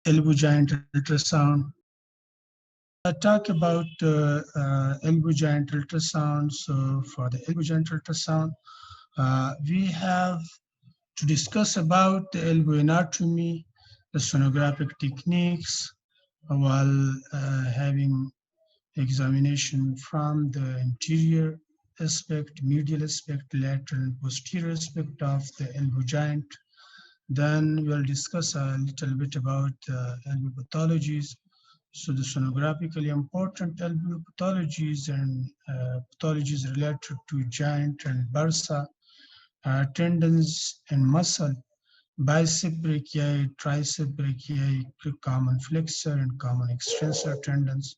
elbow joint ultrasound. Talk about elbow joint ultrasound. So for the elbow joint ultrasound, we have to discuss about the elbow anatomy, the sonographic techniques, while having examination from the anterior aspect, medial aspect, lateral and posterior aspect of the elbow joint. Then we'll discuss a little bit about elbow pathologies. So the sonographically important elbow pathologies and pathologies related to joint and bursa, tendons and muscle, bicep brachii, tricep brachii, common flexor and common extensor tendons,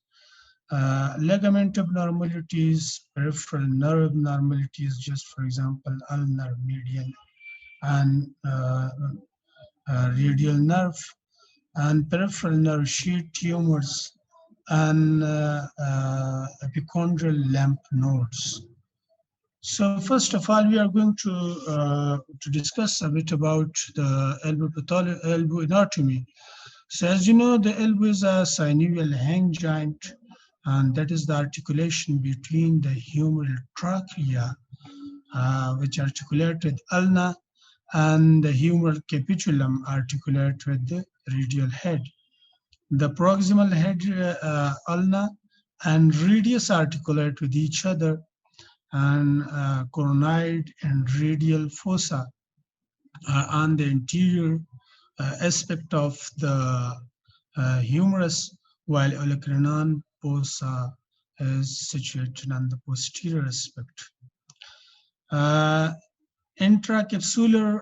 ligament abnormalities, peripheral nerve abnormalities, just for example, ulnar, median, and radial nerve, and peripheral nerve sheath tumors, and epicondral lymph nodes. So first of all, we are going to discuss a bit about the elbow anatomy. So as you know, the elbow is a synovial hang joint, and that is the articulation between the humeral trachea, which articulate with ulna, and the humeral capitulum articulate with the radial head. The proximal head, ulna, and radius articulate with each other, and coronoid and radial fossa are on the anterior aspect of the humerus, while olecranon fossa is situated on the posterior aspect. Intracapsular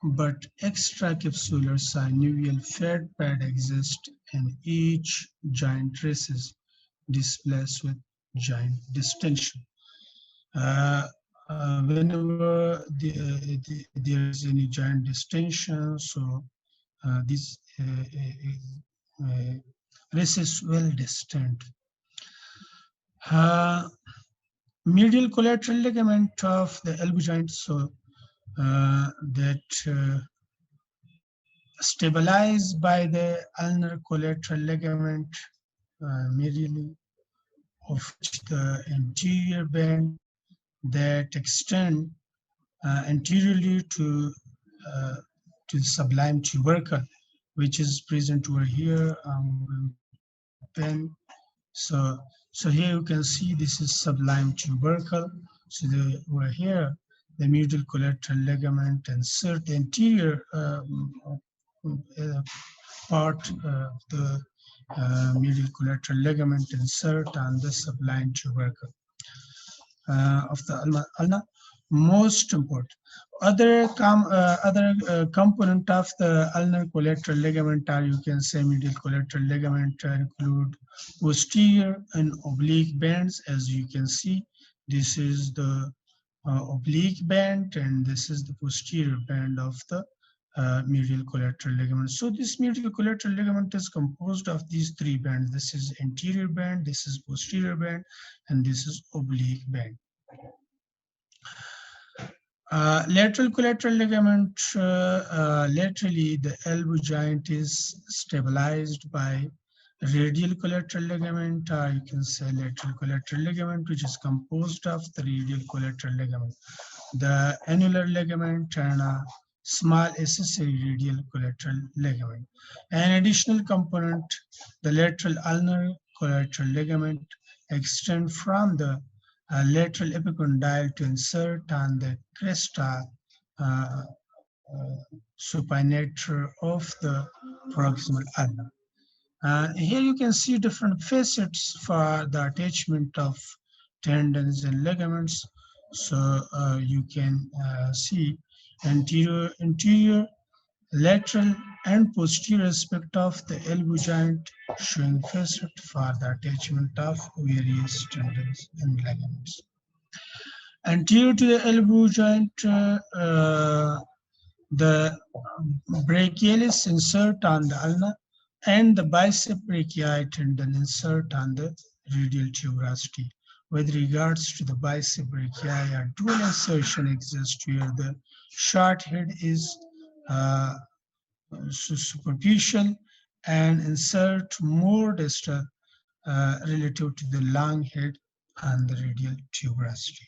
but extracapsular synovial fat pad exist in each joint traces displaced with joint distension. Whenever there is any joint distension, so this wrist is well distant. Medial collateral ligament of the elbow joint, so that stabilized by the ulnar collateral ligament medially, of which the anterior band that extend anteriorly to the sublime tubercle, which is present over here. Pen. So here you can see this is sublime tubercle. So over here, the medial collateral ligament insert the anterior part of the medial collateral ligament insert on the sublime tubercle of the ulna. Most important. Other component of the ulnar collateral ligament, or you can say medial collateral ligament, include posterior and oblique bands. As you can see, this is the oblique band, and this is the posterior band of the medial collateral ligament. So this medial collateral ligament is composed of these three bands. This is anterior band, this is posterior band, and this is oblique band. Lateral collateral ligament, laterally the elbow joint is stabilized by radial collateral ligament, or you can say lateral collateral ligament, which is composed of the radial collateral ligament, the annular ligament, and a small accessory radial collateral ligament. An additional component, the lateral ulnar collateral ligament, extend from the lateral epicondyle to insert on the cresta supinator of the proximal ulna. Here you can see different facets for the attachment of tendons and ligaments. So you can see anterior, lateral, and posterior aspect of the elbow joint showing facet for the attachment of various tendons and ligaments. Anterior to the elbow joint, the brachialis insert on the ulna, and the bicep brachii tendon insert on the radial tuberosity. With regards to the bicep brachii, a dual insertion exists where the short head is superficial and insert more distal relative to the long head and the radial tuberosity.